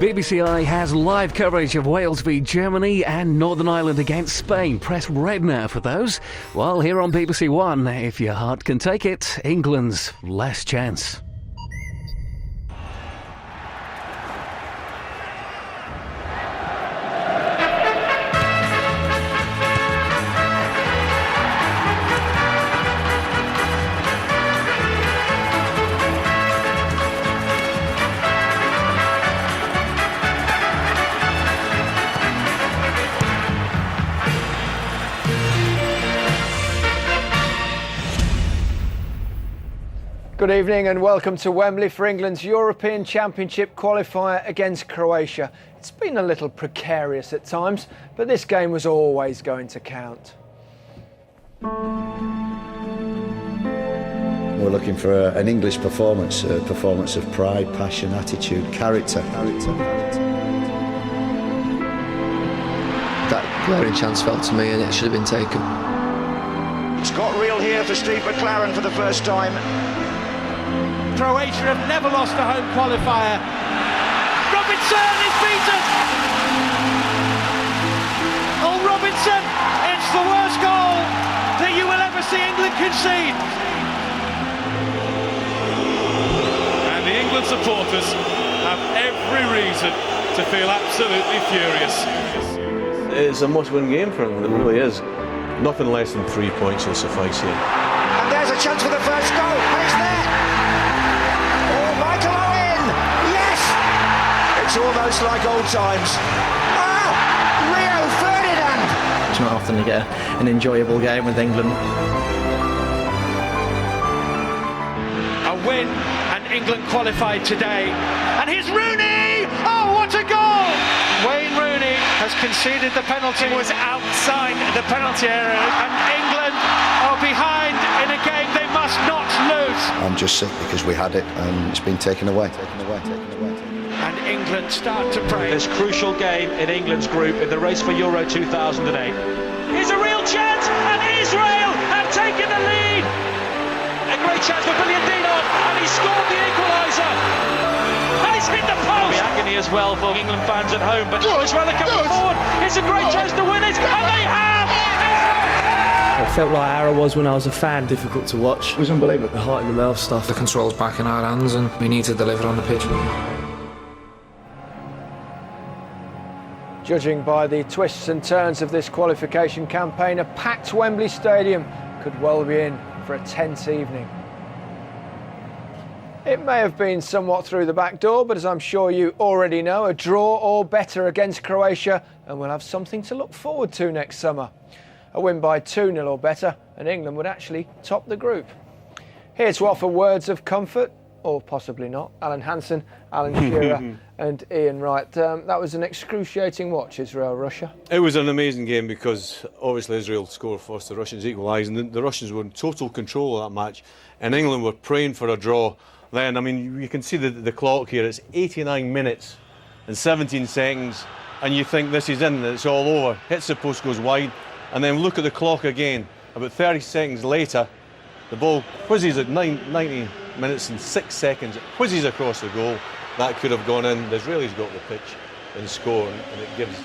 BBC has live coverage of Wales v Germany and Northern Ireland against Spain. Press red now for those. While here on BBC One, if your heart can take it, England's last chance. Good evening and welcome to Wembley for England's European Championship qualifier against Croatia. It's been a little precarious at times, but this game was always going to count. We're looking for an English performance, a performance of pride, passion, attitude, character. That glaring chance fell to me and it should have been taken. It's got real here for Steve McLaren for the first time. Croatia have never lost a home qualifier. Robinson is beaten! Oh, Robinson, it's the worst goal that you will ever see England concede. And the England supporters have every reason to feel absolutely furious. It's a must-win game for England, it really is. Nothing less than 3 points will suffice here. And there's a chance for the first goal. It's there! It's almost like old times. Ah! Rio Ferdinand! It's not often you get an enjoyable game with England. A win and England qualified today. And here's Rooney! Oh, what a goal! Wayne Rooney has conceded the penalty. It was outside the penalty area. And England are behind in a game they must not lose. I'm just sick because we had it and it's been taken away. And England start to pray. This crucial game in England's group in the race for Euro 2008. Here's a real chance, and Israel have taken the lead. A great chance for Dino, and he scored the equaliser. And he's hit the post. The agony as well for England fans at home, but Israel are coming forward. It's a great chance to win it, and they have. It felt like Ara was when I was a fan. Difficult to watch. It was unbelievable. The heart in the mouth stuff. The control's back in our hands, and we need to deliver on the pitch. Judging by the twists and turns of this qualification campaign, a packed Wembley Stadium could well be in for a tense evening. It may have been somewhat through the back door, but as I'm sure you already know, a draw or better against Croatia and we'll have something to look forward to next summer. A win by 2-0 or better and England would actually top the group. Here to offer words of comfort, or possibly not, Alan Hansen, Alan Shearer and Ian Wright. That was an excruciating watch, Israel-Russia. It was an amazing game because obviously Israel scored first, the Russians equalised, and the Russians were in total control of that match and England were praying for a draw. Then, I mean, you can see the clock here, it's 89 minutes and 17 seconds and you think this is in, it's all over, hits the post, goes wide, and then look at the clock again, about 30 seconds later, the ball whizzes at 90 minutes and 6 seconds, it whizzes across the goal. That could have gone in. The Israelis got the pitch and score, and it gives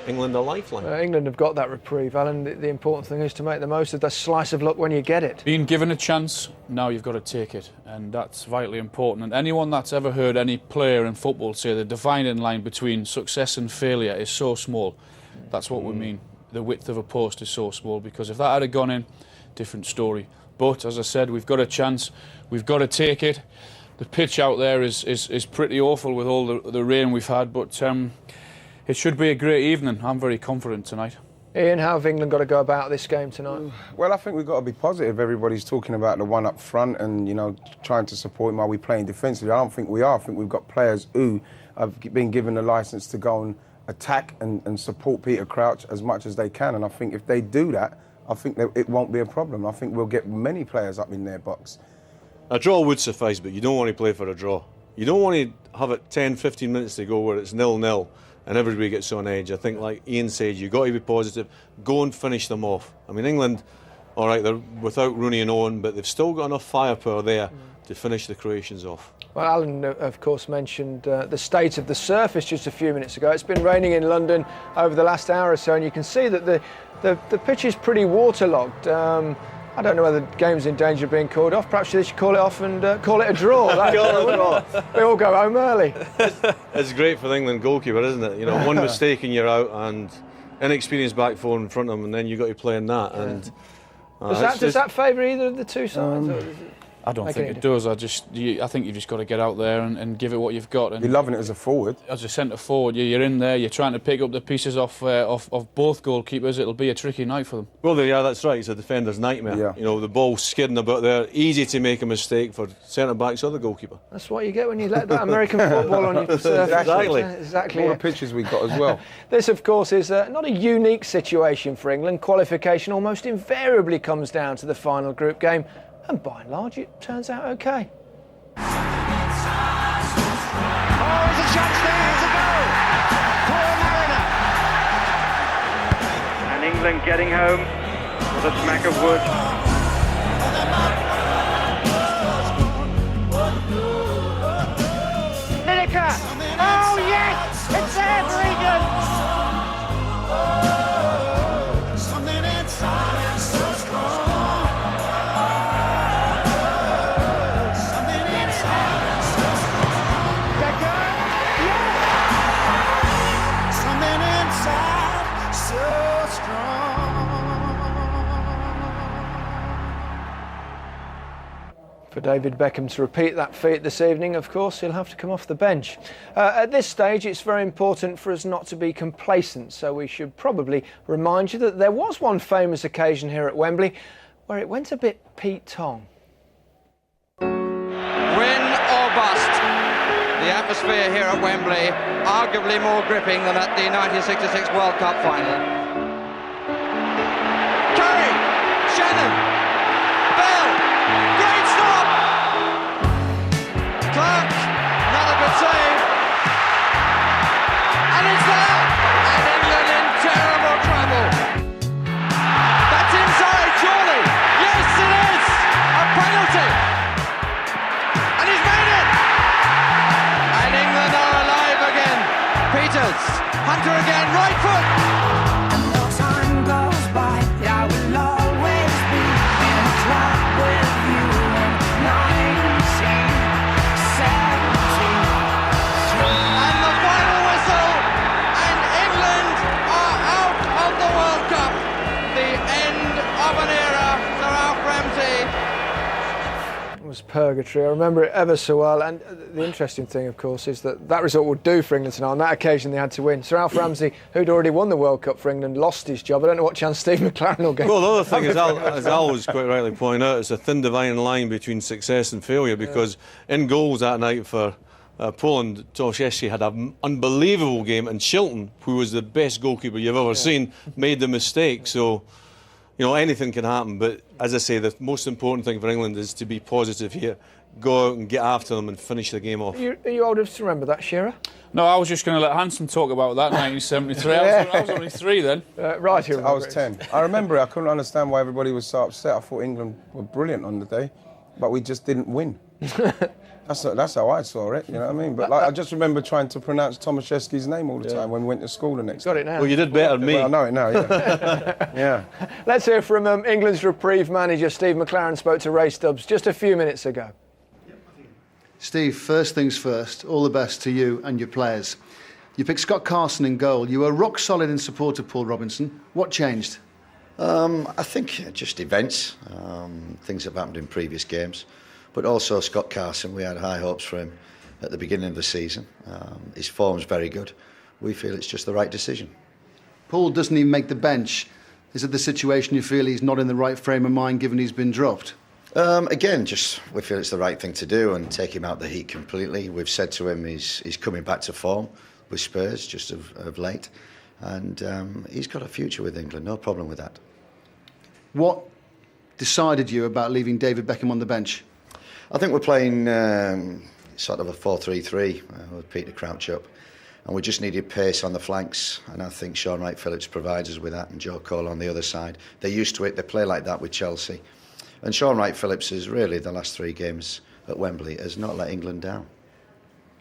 England a lifeline. England have got that reprieve, Alan. The important thing is to make the most of the slice of luck when you get it. Being given a chance, now you've got to take it, and that's vitally important. And anyone that's ever heard any player in football say the dividing line between success and failure is so small, that's what we mean. The width of a post is so small, because if that had gone in, different story. But, as I said, we've got a chance, we've got to take it. The pitch out there is pretty awful with all the rain we've had, but it should be a great evening. I'm very confident tonight. Ian, how have England got to go about this game tonight? Well, I think we've got to be positive. Everybody's talking about the one up front and, you know, trying to support him while we're playing defensively. I don't think we are. I think we've got players who have been given the licence to go and attack and support Peter Crouch as much as they can. And I think if they do that, I think that it won't be a problem. I think we'll get many players up in their box. A draw would suffice, but you don't want to play for a draw. You don't want to have it 10, 15 minutes to go where it's 0-0 and everybody gets on edge. I think, like Ian said, you've got to be positive. Go and finish them off. I mean, England, all right, they're without Rooney and Owen, but they've still got enough firepower there to finish the Croatians off. Well, Alan, of course, mentioned the state of the surface just a few minutes ago. It's been raining in London over the last hour or so, and you can see that the pitch is pretty waterlogged. I don't know whether the game's in danger of being called off. Perhaps they should call it off and call it a draw. We all go home early. It's great for the England goalkeeper, isn't it? You know, one mistake and you're out, and inexperienced back four in front of him, and then you've got to play in that. Yeah. And does that favour either of the two sides? I don't think it does. I think you've just got to get out there and give it what you've got. And you're loving it as a forward. As a centre forward, you're in there. You're trying to pick up the pieces off both goalkeepers. It'll be a tricky night for them. Well, yeah, that's right. It's a defender's nightmare. Yeah. You know, the ball skidding about there, easy to make a mistake for centre backs or the goalkeeper. That's what you get when you let that American football on your surface. Exactly. All the pitches we got as well. This, of course, is not a unique situation for England. Qualification almost invariably comes down to the final group game. And by and large, it turns out okay. Oh, there's a chance there, here's a goal! Paul Mariner! And England getting home with a smack of wood. Lineker! Oh yes! It's there for England! For David Beckham to repeat that feat this evening, of course, he'll have to come off the bench. At this stage, it's very important for us not to be complacent, so we should probably remind you that there was one famous occasion here at Wembley where it went a bit Pete Tong. Win or bust. The atmosphere here at Wembley, arguably more gripping than at the 1966 World Cup final. Curry, Shannon, Clark, another good save, and it's there, and England in terrible trouble. That's inside, surely. Yes, it is. A penalty, and he's made it. And England are alive again. Peters, Hunter again, right foot. And no time goes by, I will always be in a club with you in 19. And the final whistle, and England are out of the World Cup. The end of an era, Sir Alf Ramsey. It was purgatory. I remember it ever so well. And the interesting thing, of course, is that result would do for England tonight. On that occasion, they had to win. Sir Alf Ramsey, who'd already won the World Cup for England, lost his job. I don't know what chance Steve McLaren will get. Well, the other thing, as Al was quite rightly pointing out, it's a thin dividing line between success and failure, because in goals that night for Poland, Tomaszewski had an unbelievable game, and Shilton, who was the best goalkeeper you've ever seen, made the mistake. So, you know, anything can happen. But as I say, the most important thing for England is to be positive here. Go out and get after them and finish the game off. Are you old enough to remember that, Shearer? No, I was just going to let Hansen talk about that, 1973. I was only 3 then. Right here. I was 10. I remember it. I couldn't understand why everybody was so upset. I thought England were brilliant on the day, but we just didn't win. That's how I saw it, you know what I mean? But I just remember trying to pronounce Tomaszewski's name all the time when we went to school the next day. Got it now. Well, you did better than me. Well, I know it now, yeah. Yeah. Let's hear from England's reprieve manager, Steve McLaren, spoke to Ray Stubbs just a few minutes ago. Steve, first things first, all the best to you and your players. You picked Scott Carson in goal. You were rock solid in support of Paul Robinson. What changed? I think just events, things that have happened in previous games. But also Scott Carson, we had high hopes for him at the beginning of the season. His form's very good. We feel it's just the right decision. Paul doesn't even make the bench. Is it the situation you feel he's not in the right frame of mind given he's been dropped? Again, just we feel it's the right thing to do and take him out the heat completely. We've said to him he's coming back to form with Spurs just of late. And he's got a future with England, no problem with that. What decided you about leaving David Beckham on the bench? I think we're playing sort of a 4-3-3 with Peter Crouch up, and we just needed pace on the flanks, and I think Sean Wright-Phillips provides us with that, and Joe Cole on the other side. They're used to it, they play like that with Chelsea. And Sean Wright-Phillips has really, the last 3 games, at Wembley has not let England down.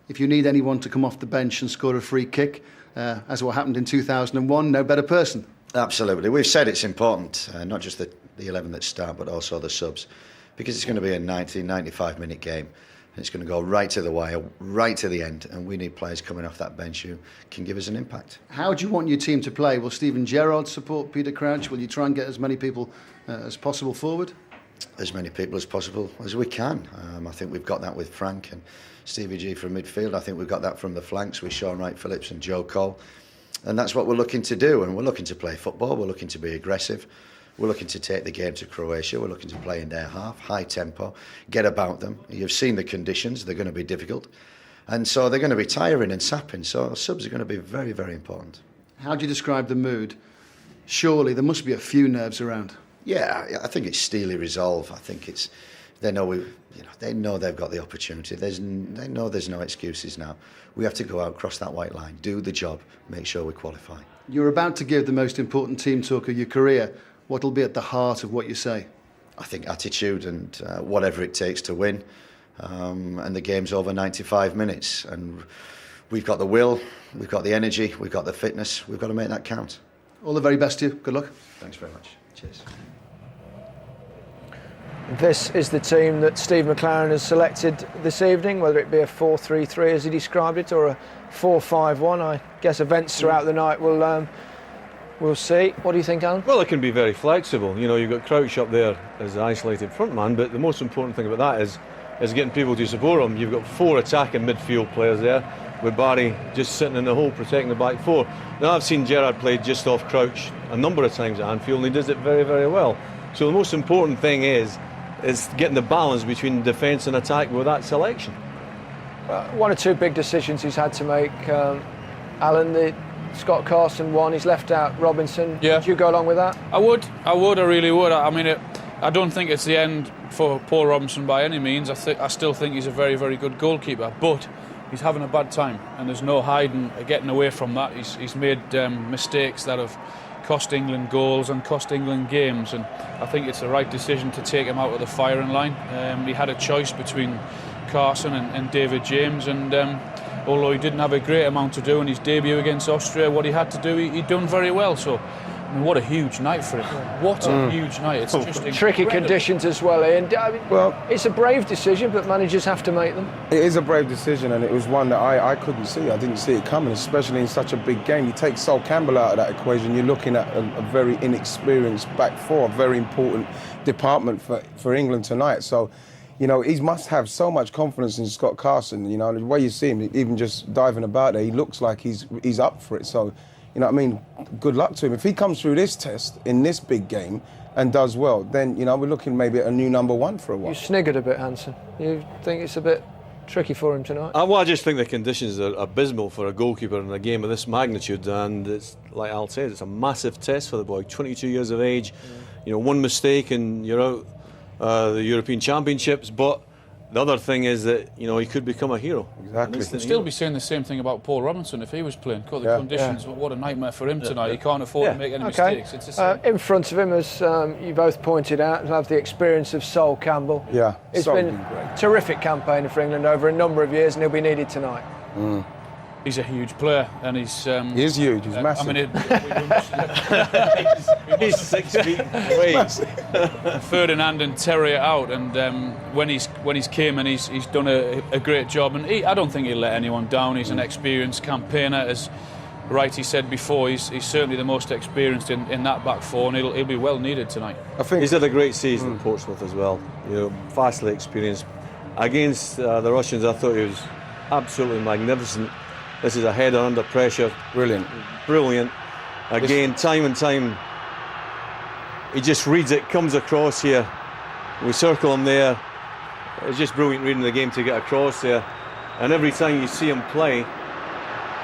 If you need anyone to come off the bench and score a free kick, as what happened in 2001, no better person. Absolutely. We've said it's important, not just the 11 that start, but also the subs, because it's going to be a 95-minute game. And it's going to go right to the wire, right to the end, and we need players coming off that bench who can give us an impact. How do you want your team to play? Will Steven Gerrard support Peter Crouch? Will you try and get as many people as possible forward? As many people as possible as we can. I think we've got that with Frank and Stevie G from midfield. I think we've got that from the flanks with Sean Wright-Phillips and Joe Cole. And that's what we're looking to do. And we're looking to play football. We're looking to be aggressive. We're looking to take the game to Croatia. We're looking to play in their half, high tempo, get about them. You've seen the conditions. They're going to be difficult. And so they're going to be tiring and sapping. So subs are going to be very, very important. How do you describe the mood? Surely there must be a few nerves around. Yeah, I think it's steely resolve. I think it's they know they've got the opportunity. They know there's no excuses now. We have to go out, cross that white line, do the job, make sure we qualify. You're about to give the most important team talk of your career. What will be at the heart of what you say? I think attitude and whatever it takes to win. And the game's over 95 minutes. And we've got the will, we've got the energy, we've got the fitness. We've got to make that count. All the very best to you. Good luck. Thanks very much. Cheers. This is the team that Steve McLaren has selected this evening, whether it be a 4-3-3 as he described it or a 4-5-1. I guess events throughout the night we'll see. What do you think, Alan? Well, it can be very flexible. You know, you've got Crouch up there as the isolated front man, but the most important thing about that is getting people to support him. You've got 4 attacking midfield players there, with Barry just sitting in the hole protecting the back 4. Now, I've seen Gerrard play just off Crouch a number of times at Anfield, and he does it very, very well. So the most important thing is getting the balance between defence and attack with that selection. One or two big decisions he's had to make, Alan. The Scott Carson one, he's left out Robinson. Yeah. Would you go along with that? I really would. I mean, I don't think it's the end for Paul Robinson by any means. I still think he's a very, very good goalkeeper, but he's having a bad time, and there's no hiding, getting away from that. He's made mistakes that have cost England goals and cost England games, and I think it's the right decision to take him out of the firing line. He had a choice between Carson and David James, and although he didn't have a great amount to do in his debut against Austria, what he had to do, he'd done very well. So, I mean, what a huge night for him. What a huge night. It's just tricky conditions as well, Ian. Well, it's a brave decision, but managers have to make them. It is a brave decision, and it was one that I couldn't see. I didn't see it coming, especially in such a big game. You take Sol Campbell out of that equation, you're looking at a very inexperienced back 4, a very important department for England tonight. So, you know, he must have so much confidence in Scott Carson. You know, the way you see him, even just diving about there, he looks like he's up for it. So, you know what I mean? Good luck to him. If he comes through this test in this big game and does well, then, you know, we're looking maybe at a new number 1 for a while. You sniggered a bit, Hansen. You think it's a bit tricky for him tonight? Well, I just think the conditions are abysmal for a goalkeeper in a game of this magnitude, and it's, like Al said, it's a massive test for the boy. 22 years of age, you know, one mistake and you're out the European Championships, but the other thing is that, you know, he could become a hero. Exactly. You'd still be saying the same thing about Paul Robinson if he was playing. The conditions, what a nightmare for him tonight. He can't afford to make any mistakes. It's in front of him, as you both pointed out, and have the experience of Sol Campbell. Yeah, it's been a terrific campaign for England over a number of years, and he'll be needed tonight. He's a huge player, and he's... he is huge, he's massive. I mean, he's 6 feet away. Ferdinand and Terry are out, and when he's came and he's done a great job, and I don't think he'll let anyone down. He's an experienced campaigner, as Wrighty said before. He's certainly the most experienced in that back 4, and he'll be well needed tonight. I think he's had a great season at Portsmouth as well. You know, vastly experienced. Against the Russians, I thought he was absolutely magnificent. This is a header under pressure. Brilliant. Again, time and time, he just reads it, comes across here. We circle him there. It's just brilliant reading the game to get across there. And every time you see him play,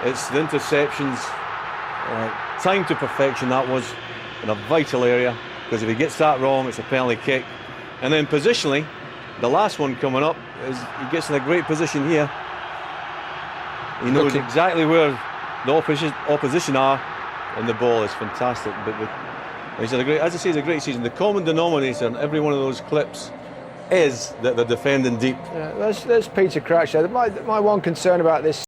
it's the interceptions, time to perfection. That was in a vital area, because if he gets that wrong, it's a penalty kick. And then positionally, the last one coming up, is he gets in a great position here. He knows exactly where the opposition are, and the ball is fantastic. But he's had a great, as I say, it's a great season. The common denominator in every one of those clips is that they're defending deep. Yeah, there's Peter Crouch there. My one concern about this